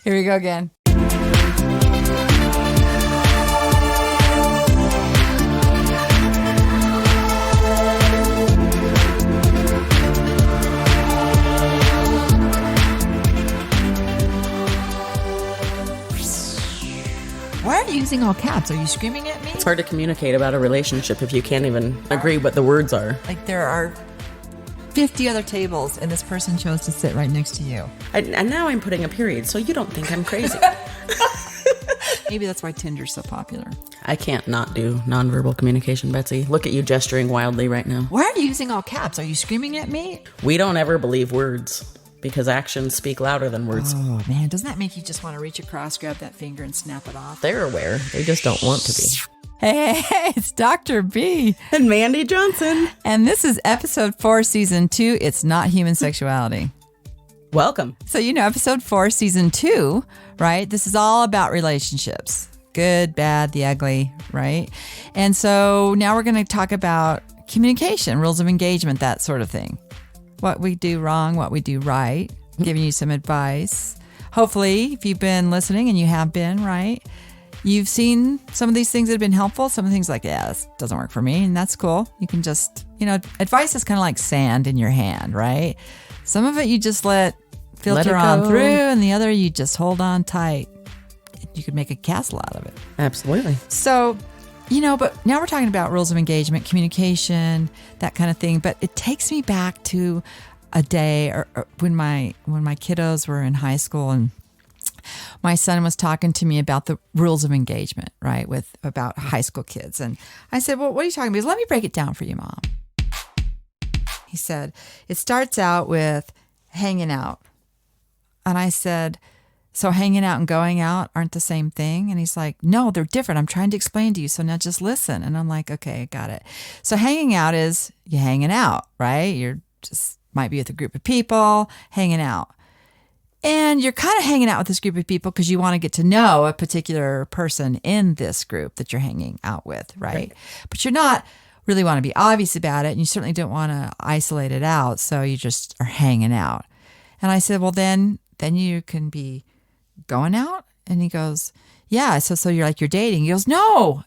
Here we go again. Why are you using all caps? Are you screaming at me? It's hard to communicate about a relationship if you can't even agree what the words are. Like there are 50 other tables and this person chose to sit right next to you. And now I'm putting a period, so you don't think I'm crazy. Maybe that's why Tinder's so popular. I can't not do nonverbal communication, Betsy. Look at you gesturing wildly right now. Why are you using all caps? Are you screaming at me? We don't ever believe words because actions speak louder than words. Oh, man. Doesn't that make you just want to reach across, grab that finger, and snap it off? They're aware. They just don't want to be. Hey, it's Dr. B. And Mandy Johnson. And this is episode 4, season 2. It's not human sexuality. Welcome. So, episode 4, season 2, right? This is all about relationships. Good, bad, the ugly, right? And so now we're going to talk about communication, rules of engagement, that sort of thing. What we do wrong, what we do right, giving you some advice. Hopefully, if you've been listening, and you have been, right, you've seen some of these things that have been helpful. Some of the things like, yeah, this doesn't work for me, and that's cool. You can just, advice is kind of like sand in your hand, right? Some of it you just let filter on through, and the other you just hold on tight. You could make a castle out of it. Absolutely. So, but now we're talking about rules of engagement, communication, that kind of thing. But it takes me back to a day or when my kiddos were in high school, and my son was talking to me about the rules of engagement, right, about high school kids. And I said, well, what are you talking about? He said, let me break it down for you, Mom. He said, it starts out with hanging out. And I said, so hanging out and going out aren't the same thing? And he's like, no, they're different. I'm trying to explain to you. So now just listen. And I'm like, okay, got it. So hanging out is you hanging out, right? You're just might be with a group of people hanging out. And you're kind of hanging out with this group of people because you want to get to know a particular person in this group that you're hanging out with, right? But you're not really want to be obvious about it. And you certainly don't want to isolate it out. So you just are hanging out. And I said, well, then you can be going out? And he goes, yeah. So you're dating. He goes, no,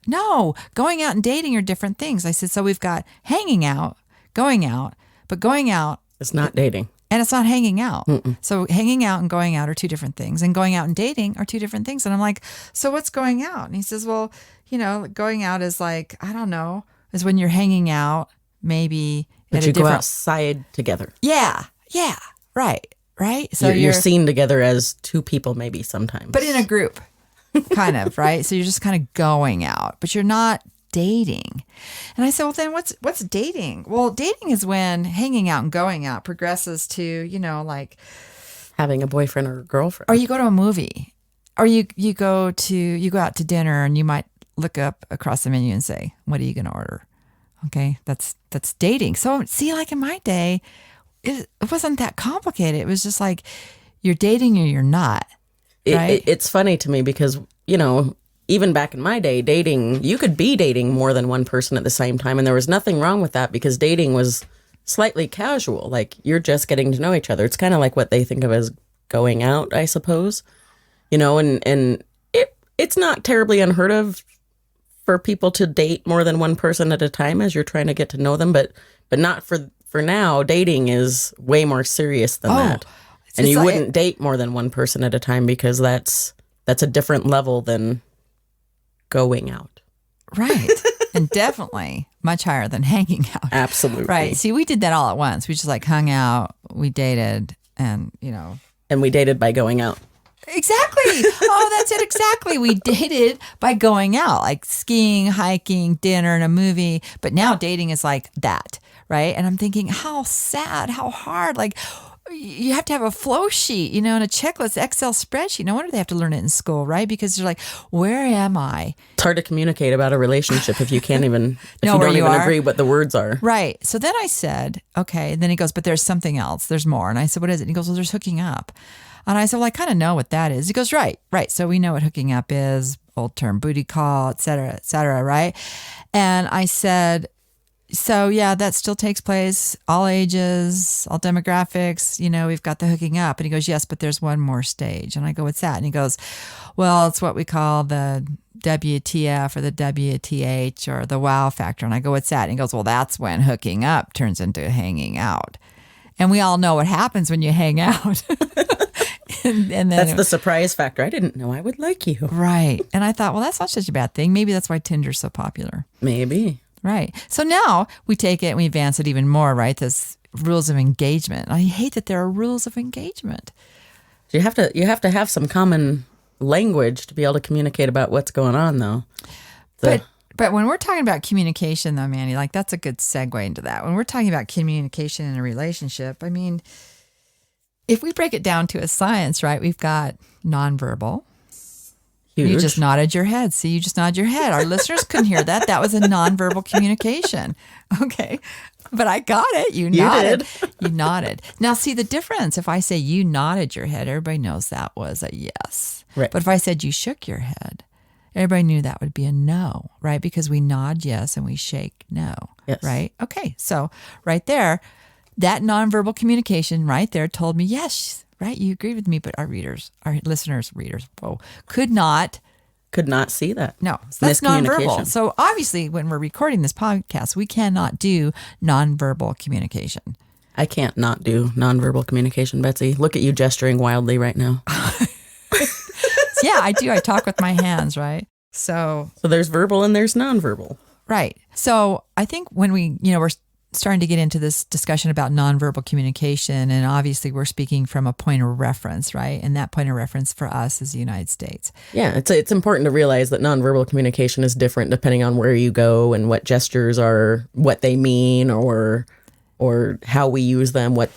going out and dating are different things. I said, so we've got hanging out, going out, but going out. It's not dating. And it's not hanging out. Mm-mm. So hanging out and going out are two different things. And going out and dating are two different things. And I'm like, so what's going out? And he says, well, going out is like, I don't know, is when you're hanging out, maybe. But you go outside together. Yeah, right. So you're seen together as two people maybe sometimes. But in a group, kind of, right? So you're just kind of going out, but you're not dating. And I said, well, then what's dating? Well, dating is when hanging out and going out progresses to, like having a boyfriend or a girlfriend. Or you go to a movie, or you go out to dinner, and you might look up across the menu and say, what are you going to order? Okay, that's dating. So see, like in my day, it wasn't that complicated. It was just like you're dating or you're not. Right? It's funny to me because, even back in my day, dating, you could be dating more than one person at the same time. And there was nothing wrong with that because dating was slightly casual. Like you're just getting to know each other. It's kind of like what they think of as going out, I suppose. And it's not terribly unheard of for people to date more than one person at a time as you're trying to get to know them. But not for now. Dating is way more serious than that. And you wouldn't date more than one person at a time because that's a different level than going out. Right. And definitely much higher than hanging out. Absolutely. Right. See, we did that all at once. We just hung out, we dated, and And we dated by going out. Exactly. Oh, that's it. Exactly. We dated by going out, like skiing, hiking, dinner, and a movie. But now dating is like that. Right. And I'm thinking, how sad, how hard. Like, you have to have a flow sheet, and a checklist, Excel spreadsheet. No wonder they have to learn it in school, right? Because you're like, where am I? It's hard to communicate about a relationship if you can't even, if you don't even agree what the words are. Right. So then I said, okay. And then he goes, but there's something else. There's more. And I said, what is it? And he goes, well, there's hooking up. And I said, well, I kind of know what that is. He goes, right. So we know what hooking up is, old term, booty call, et cetera, right? And I said, So yeah, that still takes place, all ages, all demographics, we've got the hooking up. And he goes, yes, but there's one more stage. And I go, what's that? And he goes, well, it's what we call the WTF or the WTH or the wow factor. And I go, what's that? And he goes, well, that's when hooking up turns into hanging out. And we all know what happens when you hang out. and then that's the surprise factor. I didn't know I would like you. Right. And I thought, well, that's not such a bad thing. Maybe that's why Tinder's so popular. Maybe. Right. So now we take it and we advance it even more, right? This rules of engagement. I hate that there are rules of engagement. You have to have some common language to be able to communicate about what's going on, though. But when we're talking about communication, though, Mandy, like that's a good segue into that. When we're talking about communication in a relationship, I mean, if we break it down to a science, right? We've got nonverbal. Huge. You just nodded your head. See, you just nodded your head. Our listeners couldn't hear that. That was a nonverbal communication. Okay. But I got it. You nodded. Did. You nodded. Now, see the difference. If I say you nodded your head, everybody knows that was a yes. Right. But if I said you shook your head, everybody knew that would be a no, right? Because we nod yes and we shake no, yes. Right? Okay. So right there, that nonverbal communication right there told me yes. Right, you agree with me, but our listeners, could not see that. No, so that's nonverbal. So obviously, when we're recording this podcast, we cannot do nonverbal communication. I can't not do nonverbal communication, Betsy. Look at you gesturing wildly right now. Yeah, I do. I talk with my hands, right? So there's verbal and there's nonverbal. Right. So I think when we're starting to get into this discussion about nonverbal communication, and obviously we're speaking from a point of reference, right? And that point of reference for us is the United States. Yeah, it's important to realize that nonverbal communication is different depending on where you go and what gestures are, what they mean, or how we use them, what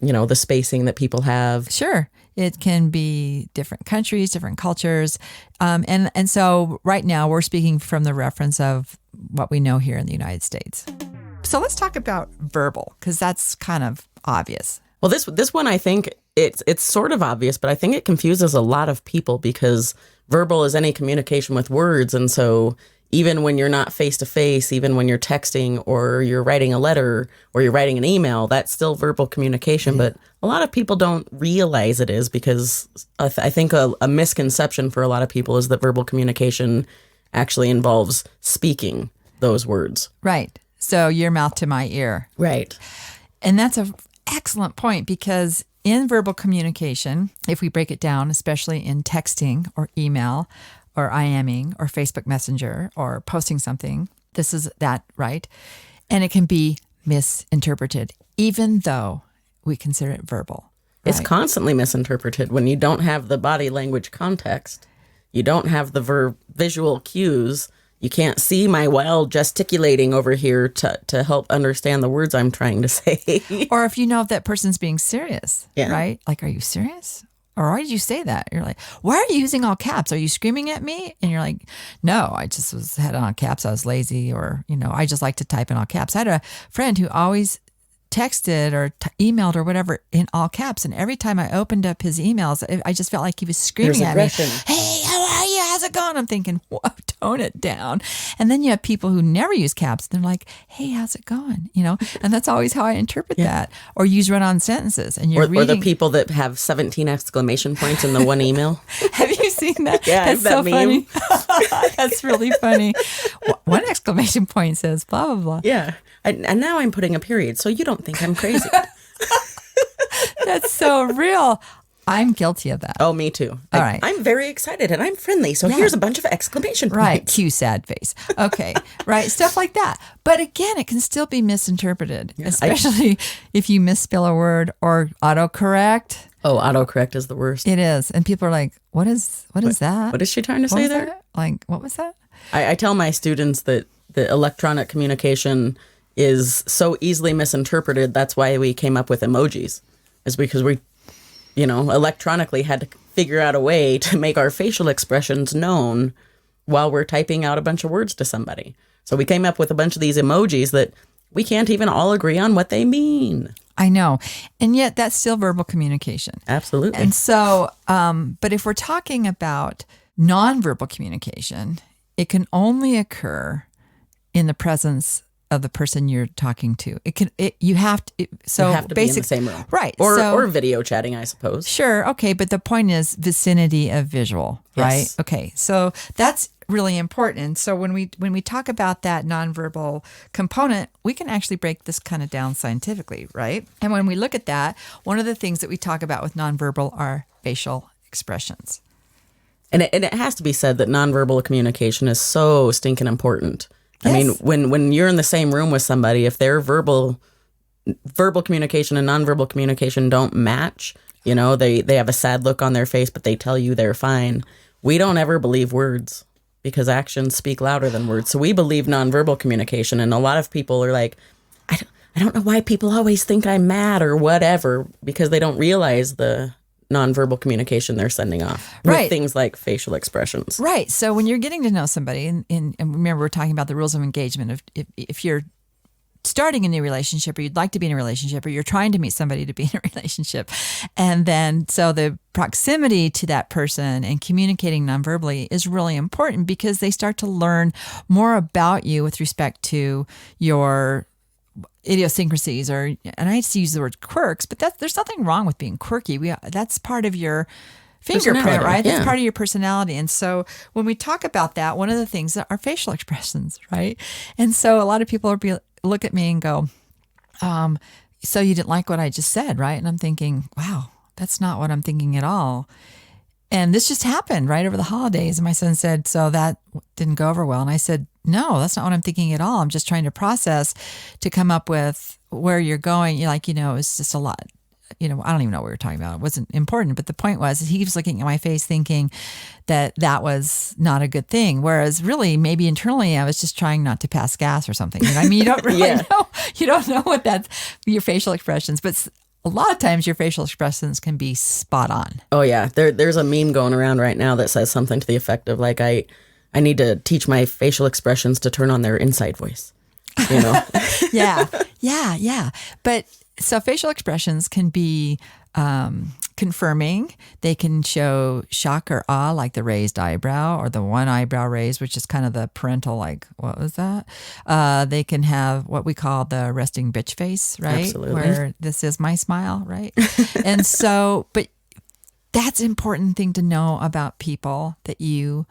the spacing that people have. Sure. It can be different countries, different cultures. And so right now we're speaking from the reference of what we know here in the United States. So let's talk about verbal, because that's kind of obvious. Well, this one, I think it's sort of obvious, but I think it confuses a lot of people because verbal is any communication with words. And so even when you're not face to face, even when you're texting or you're writing a letter or you're writing an email, that's still verbal communication. Yeah. But a lot of people don't realize it is, because I think a misconception for a lot of people is that verbal communication actually involves speaking those words. Right. So your mouth to my ear. Right. And that's an excellent point, because in verbal communication, if we break it down, especially in texting or email or IMing or Facebook Messenger or posting something, this is that, right? And it can be misinterpreted, even though we consider it verbal. Right? It's constantly misinterpreted when you don't have the body language context. You don't have the visual cues. You can't see my wild gesticulating over here to help understand the words I'm trying to say. Or if you know if that person's being serious, yeah. Right? Like, are you serious? Or why did you say that? You're like, why are you using all caps? Are you screaming at me? And you're like, no, I just had it on caps. I was lazy, or, I just like to type in all caps. I had a friend who always texted or emailed or whatever in all caps. And every time I opened up his emails, I just felt like he was screaming at me. Hey, how are you? How's it going? I'm thinking, whoa, tone it down. And then you have people who never use caps. They're like, hey, how's it going? And that's always how I interpret that. Or use run-on sentences. And you're reading. Or the people that have 17 exclamation points in the one email. Have you seen that? Yeah, that's that so meme. Funny. That's really funny. One exclamation point says blah, blah, blah. Yeah. And now I'm putting a period, so you don't think I'm crazy. That's so real. I'm guilty of that. Oh, me too. All right. I'm very excited and I'm friendly, so here's a bunch of exclamation points. Right. Cue sad face. Okay. Right. Stuff like that. But again, it can still be misinterpreted, especially if you misspell a word or autocorrect. Oh, autocorrect is the worst. It is. And people are like, what is that? What is she trying to say there? That? Like, what was that? I tell my students that the electronic communication is so easily misinterpreted. That's why we came up with emojis, is because we, electronically had to figure out a way to make our facial expressions known while we're typing out a bunch of words to somebody. So we came up with a bunch of these emojis that we can't even all agree on what they mean. I know. And yet that's still verbal communication. Absolutely. And so, but if we're talking about nonverbal communication, it can only occur in the presence of the person you're talking to. You have to be in the same room. Right. Or video chatting, I suppose. Sure. Okay. But the point is vicinity of visual, right? Yes. Okay. So that's really important. And so when we talk about that nonverbal component, we can actually break this kind of down scientifically, right? And when we look at that, one of the things that we talk about with nonverbal are facial expressions. And it has to be said that nonverbal communication is so stinking important. Yes. I mean, when you're in the same room with somebody, if their verbal communication and nonverbal communication don't match, they have a sad look on their face, but they tell you they're fine. We don't ever believe words because actions speak louder than words. So we believe nonverbal communication. And a lot of people are like, I don't know why people always think I'm mad or whatever, because they don't realize the nonverbal communication they're sending off with things like facial expressions. Right. So when you're getting to know somebody, and remember we're talking about the rules of engagement. If you're starting a new relationship, or you'd like to be in a relationship, or you're trying to meet somebody to be in a relationship, and then so the proximity to that person and communicating nonverbally is really important because they start to learn more about you with respect to your idiosyncrasies, and I used to use the word quirks, but there's nothing wrong with being quirky. That's part of your fingerprint, right? Yeah. That's part of your personality. And so when we talk about that, one of the things are facial expressions, right? And so a lot of people look at me and go, so you didn't like what I just said, right? And I'm thinking, wow, that's not what I'm thinking at all. And this just happened right over the holidays. And my son said, so that didn't go over well. And I said, no, that's not what I'm thinking at all. I'm just trying to process to come up with where you're going. It's just a lot. I don't even know what we were talking about. It wasn't important. But the point was he was looking at my face thinking that was not a good thing. Whereas really, maybe internally, I was just trying not to pass gas or something. You don't really know. You don't know what that's your facial expressions. But a lot of times your facial expressions can be spot on. Oh, yeah. There's a meme going around right now that says something to the effect of like, I need to teach my facial expressions to turn on their inside voice, Yeah. But so facial expressions can be confirming. They can show shock or awe, like the raised eyebrow or the one eyebrow raised, which is kind of the parental, like, what was that? They can have what we call the resting bitch face, right? Absolutely. Where this is my smile, right? And so, but that's an important thing to know about people that you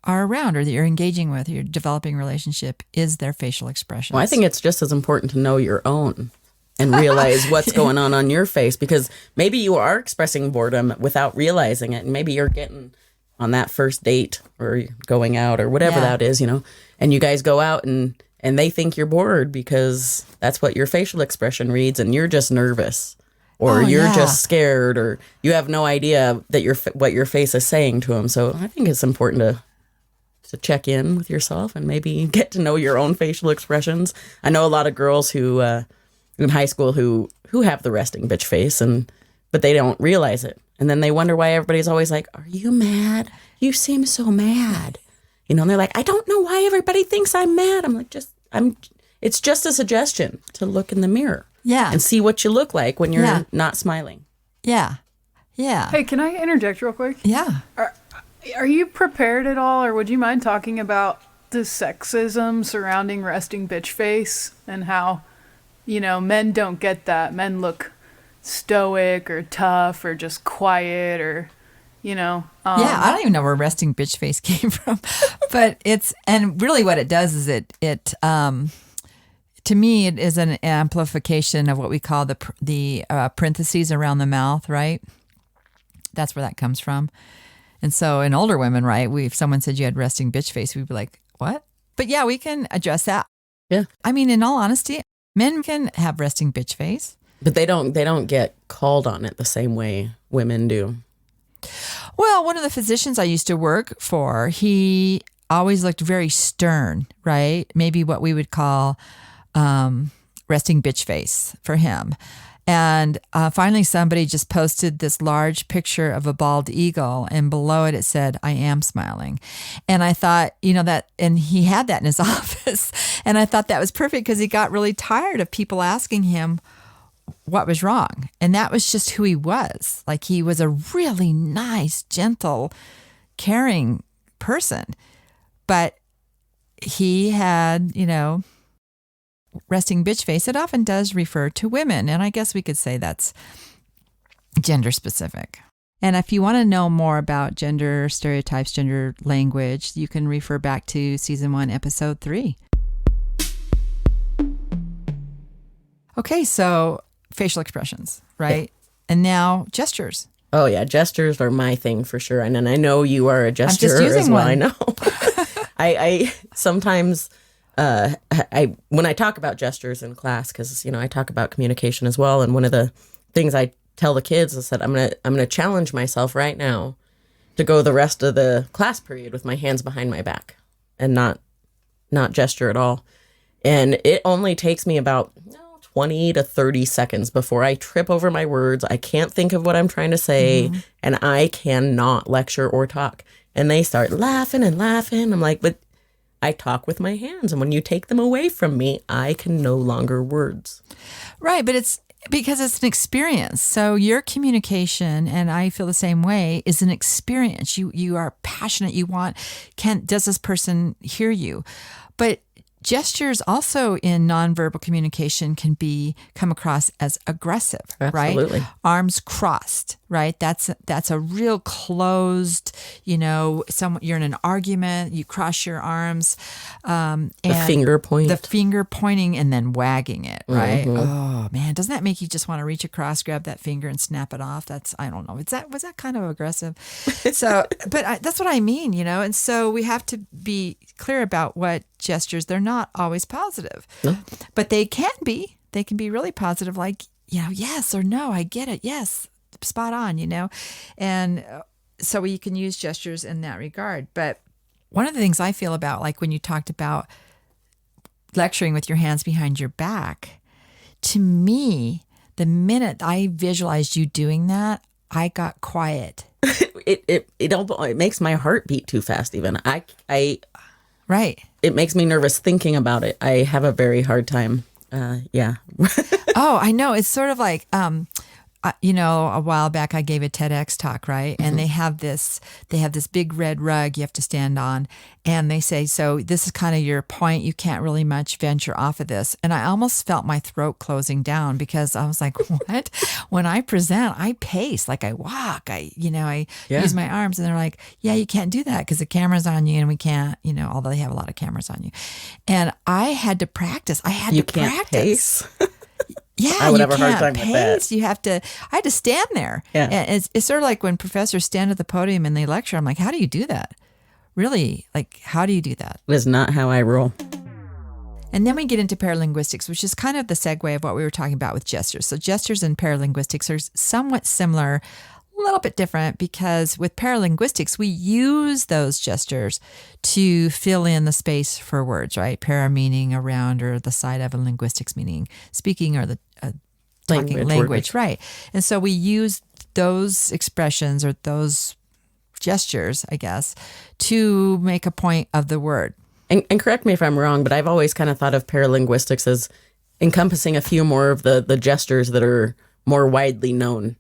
are around or that you're engaging with, or you're developing a relationship, is their facial expressions. Well, I think it's just as important to know your own and realize what's going on your face, because maybe you are expressing boredom without realizing it. And maybe you're getting on that first date or going out or whatever that is, and you guys go out and they think you're bored because that's what your facial expression reads, and you're just nervous or you're just scared, or you have no idea that what your face is saying to them. So I think it's important to check in with yourself and maybe get to know your own facial expressions. I know a lot of girls who in high school who have the resting bitch face, but they don't realize it. And then they wonder why everybody's always like, "Are you mad? You seem so mad." And they're like, "I don't know why everybody thinks I'm mad." I'm like, it's just a suggestion to look in the mirror. Yeah. And see what you look like when you're not smiling. Yeah. Yeah. Hey, can I interject real quick? Yeah. Are you prepared at all, or would you mind talking about the sexism surrounding resting bitch face and how, men don't get that. Men look stoic or tough or just quiet or, yeah, I don't even know where resting bitch face came from, but and really what it does is it to me, it is an amplification of what we call the parentheses around the mouth, right? That's where that comes from. And so in older women, right, if someone said you had resting bitch face, we'd be like, what? But yeah, we can address that. Yeah. I mean, in all honesty, men can have resting bitch face. But they don't get called on it the same way women do. Well, one of the physicians I used to work for, he always looked very stern, right? Maybe what we would call resting bitch face for him. And finally, somebody just posted this large picture of a bald eagle, and below it said, "I am smiling." And I thought, and he had that in his office. And I thought that was perfect because he got really tired of people asking him what was wrong. And that was just who he was. Like, he was a really nice, gentle, caring person. But he had, resting bitch face, it often does refer to women. And I guess we could say that's gender specific. And if you want to know more about gender stereotypes, gender language, you can refer back to season 1, episode 3. Okay, so facial expressions, right? Yeah. And now gestures. Oh yeah, gestures are my thing for sure. And I know you are a gesturer as well. One. I know. I sometimes when I talk about gestures in class, because I talk about communication as well, and one of the things I tell the kids is that I'm gonna challenge myself right now to go the rest of the class period with my hands behind my back and not gesture at all. And it only takes me about 20 to 30 seconds before I trip over my words. I can't think of what I'm trying to say, and I cannot lecture or talk. And they start laughing and laughing. I'm like, but I talk with my hands, and when you take them away from me, I can no longer words. Right, but it's because it's an experience. So your communication, and I feel the same way, is an experience. You are passionate. You want, does this person hear you? But gestures also in nonverbal communication can come across as aggressive, Absolutely. Right? Arms crossed, right? That's a real closed, you're in an argument, you cross your arms. And the finger point. The finger pointing and then wagging it, right? Mm-hmm. Oh man, doesn't that make you just want to reach across, grab that finger and snap it off? I don't know. Was that kind of aggressive? So, but that's what I mean, and so we have to be clear about what gestures, they're not always positive, no. But they can be really positive, like, yes or no, I get it. Yes, spot on, and so you can use gestures in that regard. But one of the things I feel about, like when you talked about lecturing with your hands behind your back, to me, the minute I visualized you doing that, I got quiet. It makes my heart beat too fast. Even Right. It makes me nervous thinking about it. I have a very hard time. Yeah. Oh, I know. It's sort of like, a while back I gave a TEDx talk, right? And they have this big red rug you have to stand on. And they say, so this is kind of your point. You can't really much venture off of this. And I almost felt my throat closing down because I was like, what? When I present, I pace, like I walk, I use my arms. And they're like, yeah, you can't do that because the camera's on you and we can't, although they have a lot of cameras on you. And I had to practice. You can't pace. Yeah, I would have a hard time with that. I had to stand there. Yeah. And it's sort of like when professors stand at the podium and they lecture, I'm like, how do you do that? Really? Like, how do you do that? It is not how I roll. And then we get into paralinguistics, which is kind of the segue of what we were talking about with gestures. So gestures and paralinguistics are somewhat similar, a little bit different, because with paralinguistics, we use those gestures to fill in the space for words, right? Para meaning around or the side of, and linguistics meaning speaking or the talking language, right? And so we use those expressions or those gestures, I guess, to make a point of the word. And correct me if I'm wrong, but I've always kind of thought of paralinguistics as encompassing a few more of the gestures that are more widely known.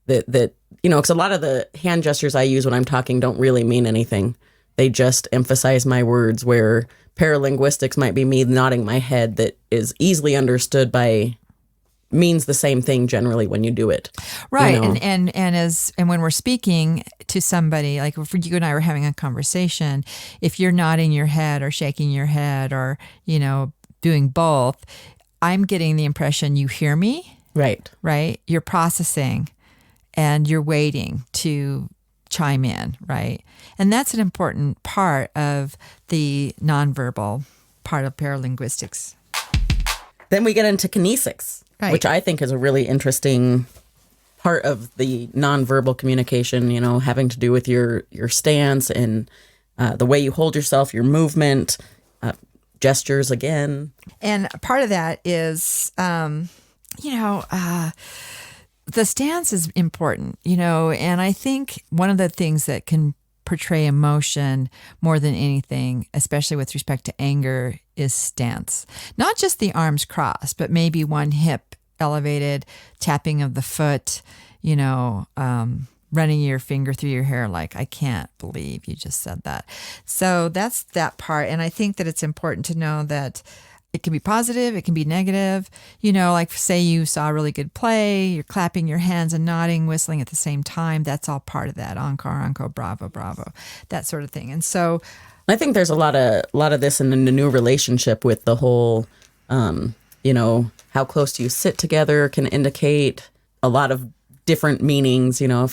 That because a lot of the hand gestures I use when I'm talking don't really mean anything. They just emphasize my words, where paralinguistics might be me nodding my head that is easily understood means the same thing generally when you do it. Right. And when we're speaking to somebody, like if you and I were having a conversation, if you're nodding your head or shaking your head or, doing both, I'm getting the impression you hear me. Right. Right. You're processing and you're waiting to chime in. Right. And that's an important part of the nonverbal part of paralinguistics. Then we get into kinesics. Right. Which I think is a really interesting part of the nonverbal communication, having to do with your stance and the way you hold yourself, your movement, gestures again. And part of that is, the stance is important, and I think one of the things that can portray emotion more than anything, especially with respect to anger, is stance. Not just the arms crossed, but maybe one hip elevated, tapping of the foot, running your finger through your hair like, I can't believe you just said that. So that's that part. And I think that it's important to know that It can be positive. It can be negative. You know, like say you saw a really good play, you're clapping your hands and nodding, whistling at the same time. That's all part of that. Encore, encore, bravo, bravo, that sort of thing. And so I think there's a lot of this in the new relationship with the whole, you know, how close do you sit together can indicate a lot of different meanings. You know,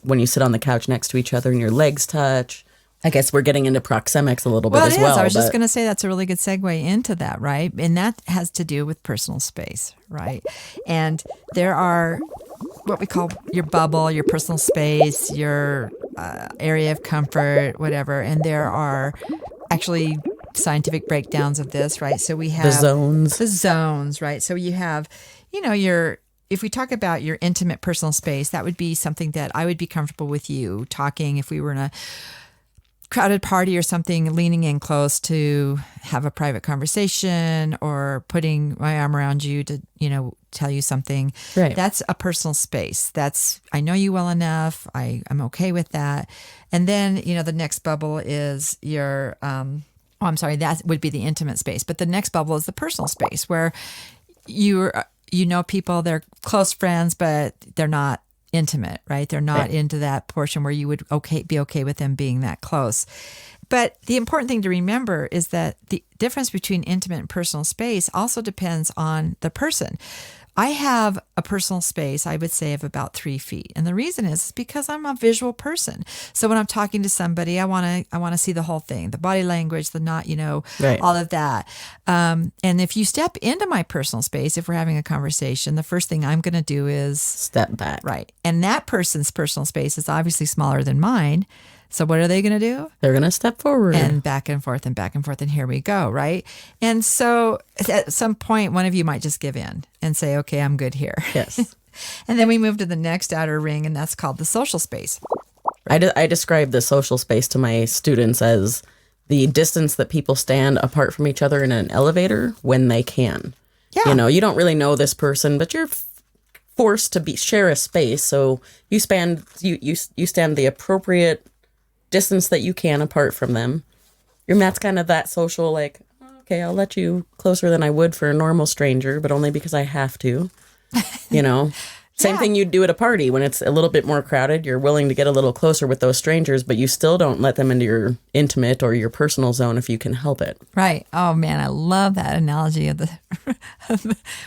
when you sit on the couch next to each other and your legs touch. I guess we're getting into proxemics a little bit as well. I was just going to say that's a really good segue into that, right? And that has to do with personal space, right? And there are what we call your bubble, your personal space, your area of comfort, whatever. And there are actually scientific breakdowns of this, right? So we have the zones, right? So you have, you know, if we talk about your intimate personal space, that would be something that I would be comfortable with you talking if we were in a crowded party or something, leaning in close to have a private conversation or putting my arm around you to, you know, tell you something. Right. That's a personal space. I know you well enough. I'm okay with that. And then, you know, the next bubble is your, that would be the intimate space. But the next bubble is the personal space where you know people, they're close friends, but they're not intimate, right? They're not into that portion where you would be okay with them being that close. But the important thing to remember is that the difference between intimate and personal space also depends on the person. I have a personal space, I would say, of about 3 feet. And the reason is because I'm a visual person. So when I'm talking to somebody, I want to see the whole thing, the body language, the not, you know, all of that. And if you step into my personal space, if we're having a conversation, the first thing I'm going to do is step back. Right. And that person's personal space is obviously smaller than mine. So what are they going to do? They're going to step forward. And back and forth and back and forth. And here we go, right? And so at some point, one of you might just give in and say, okay, I'm good here. Yes. And then we move to the next outer ring, and that's called the social space. I describe the social space to my students as the distance that people stand apart from each other in an elevator when they can. Yeah. You know, you don't really know this person, but you're forced to share a space. So you stand the appropriate distance that you can apart from them. That's kind of that social, like, okay, I'll let you closer than I would for a normal stranger, but only because I have to, you know. Same thing you'd do at a party when it's a little bit more crowded. You're willing to get a little closer with those strangers, but you still don't let them into your intimate or your personal zone if you can help it. Right. Oh, man, I love that analogy of the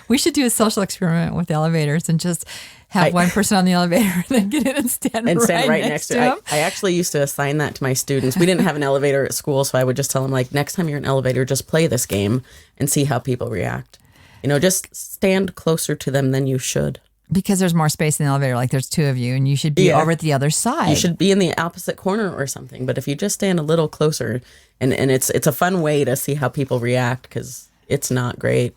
we should do a social experiment with elevators and just have one person on the elevator and then get in and stand right next to them. I actually used to assign that to my students. We didn't have an elevator at school, so I would just tell them, like, next time you're in an elevator, just play this game and see how people react. You know, just stand closer to them than you should. Because there's more space in the elevator, like there's 2 of you, and you should be over at the other side. You should be in the opposite corner or something. But if you just stand a little closer, and it's a fun way to see how people react, because it's not great.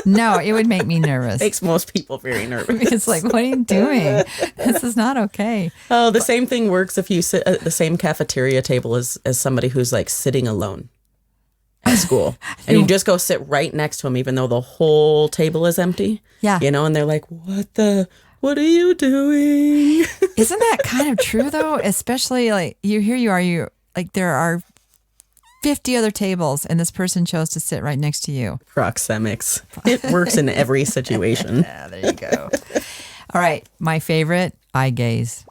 No, it would make me nervous. Makes most people very nervous. It's like, what are you doing? This is not okay. Oh, the same thing works if you sit at the same cafeteria table as somebody who's like sitting alone at school. And you just go sit right next to them, even though the whole table is empty. Yeah. You know, and they're like, what are you doing? Isn't that kind of true, though? Especially like you're like there are 50 other tables and this person chose to sit right next to you. Proxemics. It works in every situation. Yeah, there you go. All right. My favorite, eye gaze.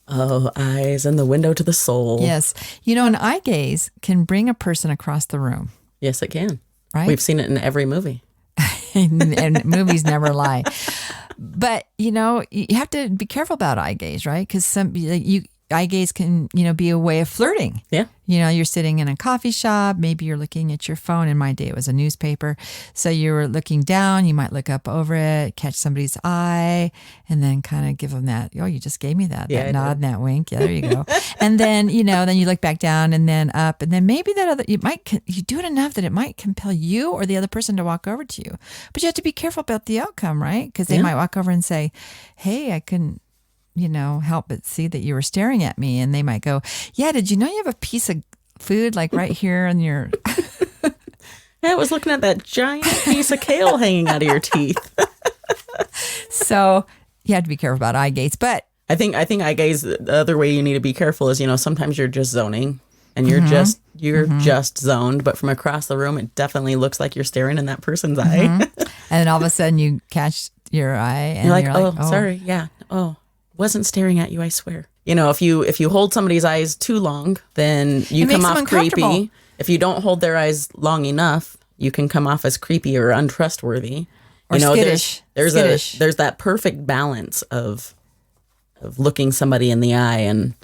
Oh, eyes and the window to the soul. Yes. You know, an eye gaze can bring a person across the room. Yes, it can. Right? We've seen it in every movie. And movies never lie. But, you know, you have to be careful about eye gaze, right? Because eye gaze can, you know, be a way of flirting. Yeah. You know, you're sitting in a coffee shop. Maybe you're looking at your phone. In my day, it was a newspaper. So you were looking down. You might look up over it, catch somebody's eye, and then kind of give them that, oh, you just gave me that nod and that wink. Yeah, there you go. And then, you know, then you look back down and then up. And then maybe you do it enough that it might compel you or the other person to walk over to you. But you have to be careful about the outcome, right? Because they might walk over and say, hey, I couldn't, you know, help but see that you were staring at me. And they might go, yeah, did you know you have a piece of food like right here in your... I was looking at that giant piece of kale hanging out of your teeth. So you have to be careful about eye gaze. But I think eye gaze, the other way you need to be careful is, you know, sometimes you're just zoning. and you're just zoned, but from across the room, it definitely looks like you're staring in that person's eye. And then all of a sudden you catch your eye and you're like, oh, sorry. Yeah. Oh, wasn't staring at you, I swear. If you hold somebody's eyes too long, then you come off creepy. If you don't hold their eyes long enough, you can come off as creepy or untrustworthy. Or skittish. There's that perfect balance of looking somebody in the eye and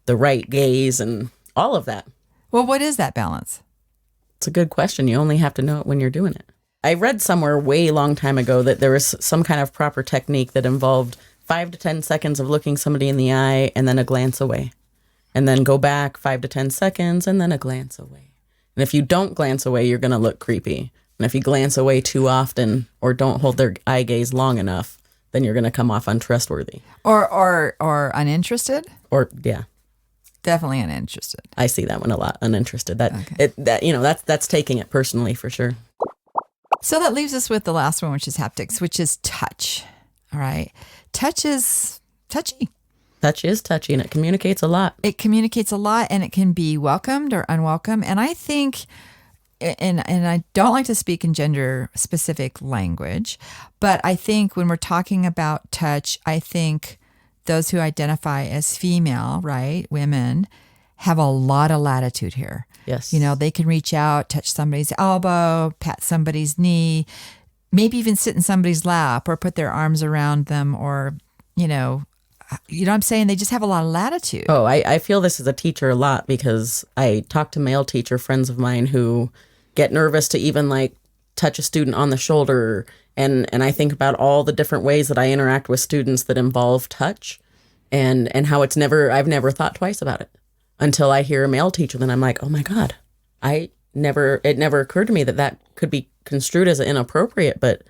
the right gaze and all of that. Well, what is that balance? It's a good question. You only have to know it when you're doing it. I read somewhere way long time ago that there was some kind of proper technique that involved 5 to 10 seconds of looking somebody in the eye and then a glance away. And then go back 5 to 10 seconds and then a glance away. And if you don't glance away, you're going to look creepy. And if you glance away too often or don't hold their eye gaze long enough, then you're going to come off untrustworthy. Or uninterested? Or, yeah. Definitely uninterested. I see that one a lot, uninterested. That's taking it personally for sure. So that leaves us with the last one, which is haptics, which is touch. All right. Touch is touchy. Touch is touchy, and it communicates a lot. It communicates a lot, and it can be welcomed or unwelcome. And I think, and I don't like to speak in gender-specific language, but I think when we're talking about touch, I think those who identify as female, right, women, have a lot of latitude here. Yes. They can reach out, touch somebody's elbow, pat somebody's knee, maybe even sit in somebody's lap or put their arms around them or, you know what I'm saying? They just have a lot of latitude. Oh, I feel this as a teacher a lot because I talk to male teacher friends of mine who get nervous to even like touch a student on the shoulder. And I think about all the different ways that I interact with students that involve touch and how I've never thought twice about it until I hear a male teacher. Then I'm like, oh my God, it never occurred to me that could be construed as inappropriate, but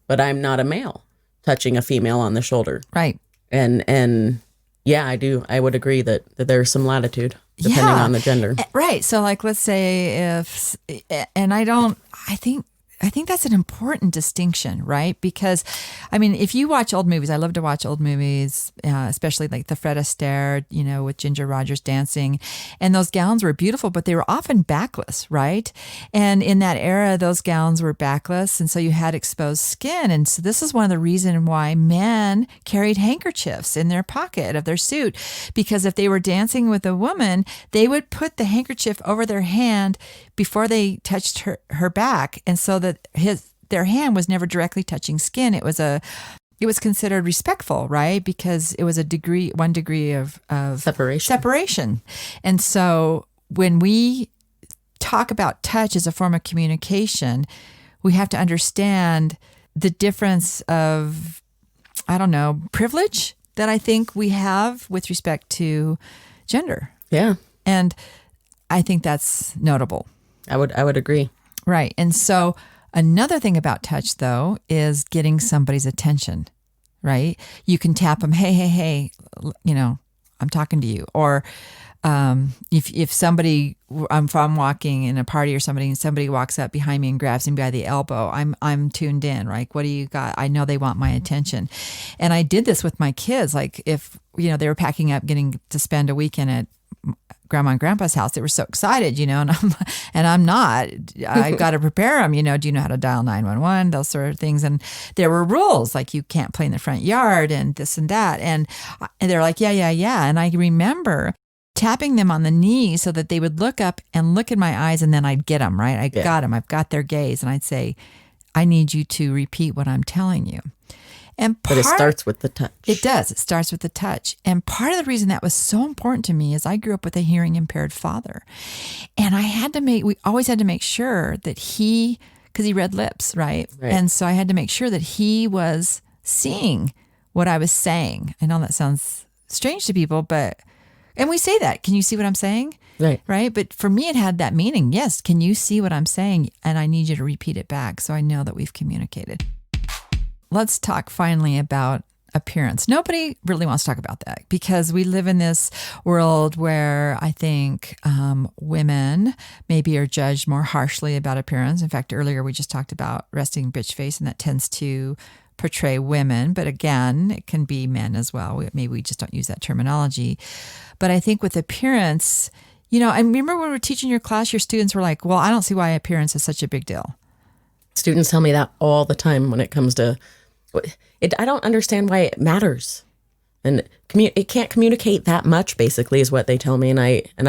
I'm not a male touching a female on the shoulder. Right. And yeah, I would agree that there's some latitude depending on the gender. Right. So like, let's say I think that's an important distinction, right? Because, I mean, if you watch old movies, I love to watch old movies, especially like the Fred Astaire, with Ginger Rogers dancing. And those gowns were beautiful, but they were often backless, right? And in that era, those gowns were backless. And so you had exposed skin. And so this is one of the reasons why men carried handkerchiefs in their pocket of their suit. Because if they were dancing with a woman, they would put the handkerchief over their hand before they touched her back. And so that their hand was never directly touching skin. It was considered respectful, right? Because it was one degree of separation. And so when we talk about touch as a form of communication, we have to understand the difference of, privilege that I think we have with respect to gender. Yeah. And I think that's notable. I would agree. Right. And so another thing about touch, though, is getting somebody's attention, right? You can tap them, hey, I'm talking to you. Or if somebody, if I'm walking in a party or somebody and somebody walks up behind me and grabs me by the elbow, I'm tuned in, right? What do you got? I know they want my attention. And I did this with my kids. Like if, they were packing up, getting to spend a weekend at Grandma and Grandpa's house, they were so excited, and I'm not. I've got to prepare them. Do you know how to dial 911? Those sort of things. And there were rules like you can't play in the front yard and this and that. And they're like, yeah. And I remember tapping them on the knee so that they would look up and look in my eyes, and then I'd get them right. Got them. I've got their gaze, and I'd say, I need you to repeat what I'm telling you. But it starts with the touch. It does. It starts with the touch. And part of the reason that was so important to me is I grew up with a hearing impaired father. And we always had to make sure that because he read lips, right? And so I had to make sure that he was seeing what I was saying. I know that sounds strange to people, and we say that. Can you see what I'm saying? Right. Right. But for me, it had that meaning. Yes. Can you see what I'm saying? And I need you to repeat it back so I know that we've communicated. Let's talk finally about appearance. Nobody really wants to talk about that because we live in this world where I think women maybe are judged more harshly about appearance. In fact, earlier we just talked about resting bitch face, and that tends to portray women. But again, it can be men as well. Maybe we just don't use that terminology. But I think with appearance, You know, and remember when we were teaching your class, your students were like, well, I don't see why appearance is such a big deal. Students tell me that all the time when it comes to it. I don't understand why it matters. And it can't communicate that much, basically, is what they tell me. And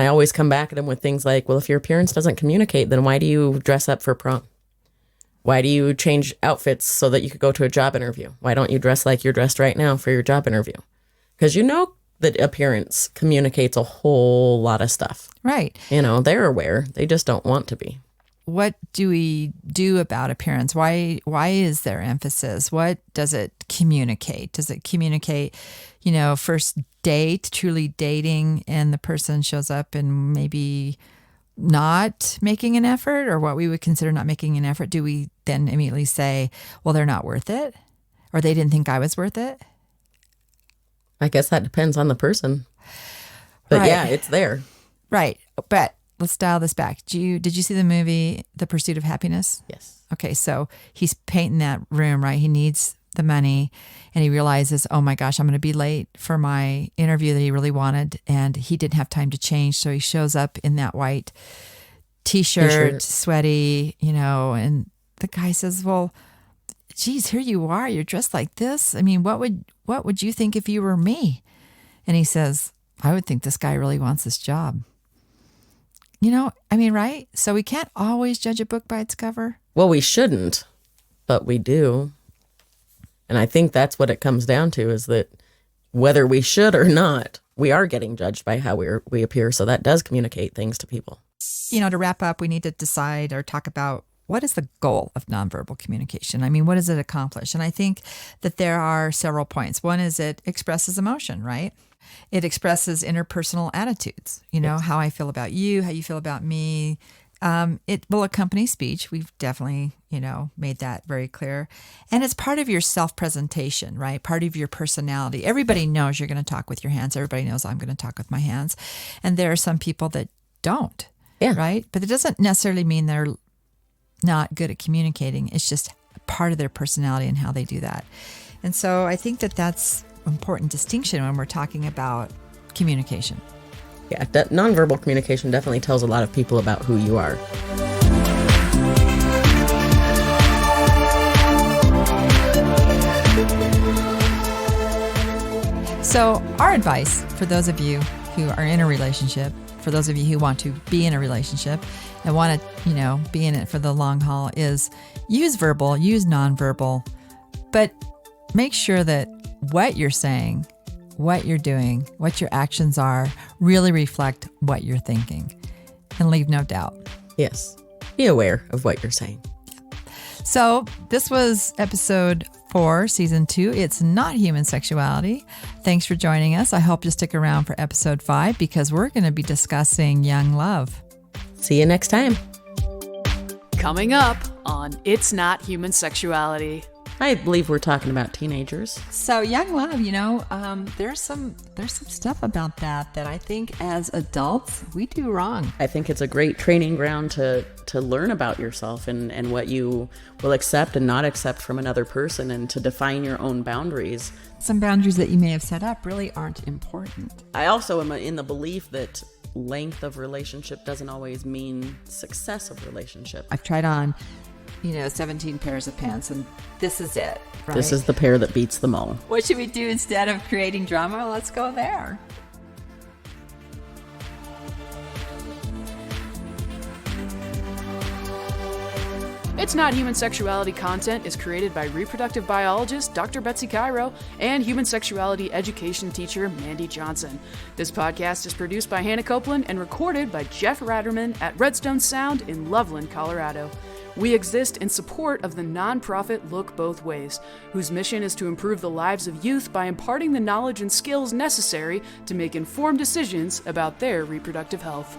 I always come back at them with things like, well, if your appearance doesn't communicate, then why do you dress up for prom? Why do you change outfits so that you could go to a job interview? Why don't you dress like you're dressed right now for your job interview? Because you know that appearance communicates a whole lot of stuff. Right. You know, they're aware. They just don't want to be. What do we do about appearance? Why is there emphasis? What does it communicate? Does it communicate, you know, first date, truly dating, and the person shows up and maybe not making an effort, or what we would consider not making an effort? Do we then immediately say, well, they're not worth it, or they didn't think I was worth it? I guess that depends on the person. But Right. yeah, it's there. Right. But let's dial this back. Did you see the movie The Pursuit of Happiness? Yes. Okay, so he's painting that room, right? He needs the money, and he realizes, oh my gosh, I'm going to be late for my interview that he really wanted, and he didn't have time to change, so he shows up in that white t-shirt, sweaty, you know, and the guy says, well, geez, here you are, you're dressed like this. I mean, what would you think if you were me? And he says, I would think this guy really wants this job. You know, I mean, right? So we can't always judge a book by its cover. Well, we shouldn't, but we do. And I think that's what it comes down to, is that whether we should or not, we are getting judged by how we appear. So that does communicate things to people. You know, to wrap up, we need to decide or talk about what is the goal of nonverbal communication? I mean, what does it accomplish? And I think that there are several points. One is it expresses emotion, right? It expresses interpersonal attitudes, you know, how I feel about you, how you feel about me. It will accompany speech. We've definitely, you know, made that very clear. And it's part of your self-presentation, right? Part of your personality. Everybody knows you're going to talk with your hands. Everybody knows I'm going to talk with my hands. And there are some people that don't, right? But it doesn't necessarily mean they're not good at communicating. It's just part of their personality and how they do that. And so I think that that's an important distinction when we're talking about communication. Yeah, nonverbal communication definitely tells a lot of people about who you are. So our advice for those of you who are in a relationship, for those of you who want to be in a relationship and want to, you know, be in it for the long haul, is use verbal, use nonverbal, but make sure that what you're saying, what you're doing, what your actions are really reflect what you're thinking, and leave no doubt. Yes. Be aware of what you're saying. So this was episode 4, season 2. It's not human sexuality. Thanks for joining us. I hope you stick around for episode 5 because we're going to be discussing young love. See you next time. Coming up on It's Not Human Sexuality. I believe we're talking about teenagers. So young love, you know, there's some stuff about that I think as adults we do wrong. I think it's a great training ground to learn about yourself and what you will accept and not accept from another person, and to define your own boundaries. Some boundaries that you may have set up really aren't important. I also am in the belief that length of relationship doesn't always mean success of relationship. I've tried on, 17 pairs of pants, and this is it. Right? This is the pair that beats them all. What should we do instead of creating drama? Let's go there. It's Not Human Sexuality content is created by reproductive biologist Dr. Betsy Cairo and human sexuality education teacher Mandy Johnson. This podcast is produced by Hannah Copeland and recorded by Jeff Ratterman at Redstone Sound in Loveland, Colorado. We exist in support of the nonprofit Look Both Ways, whose mission is to improve the lives of youth by imparting the knowledge and skills necessary to make informed decisions about their reproductive health.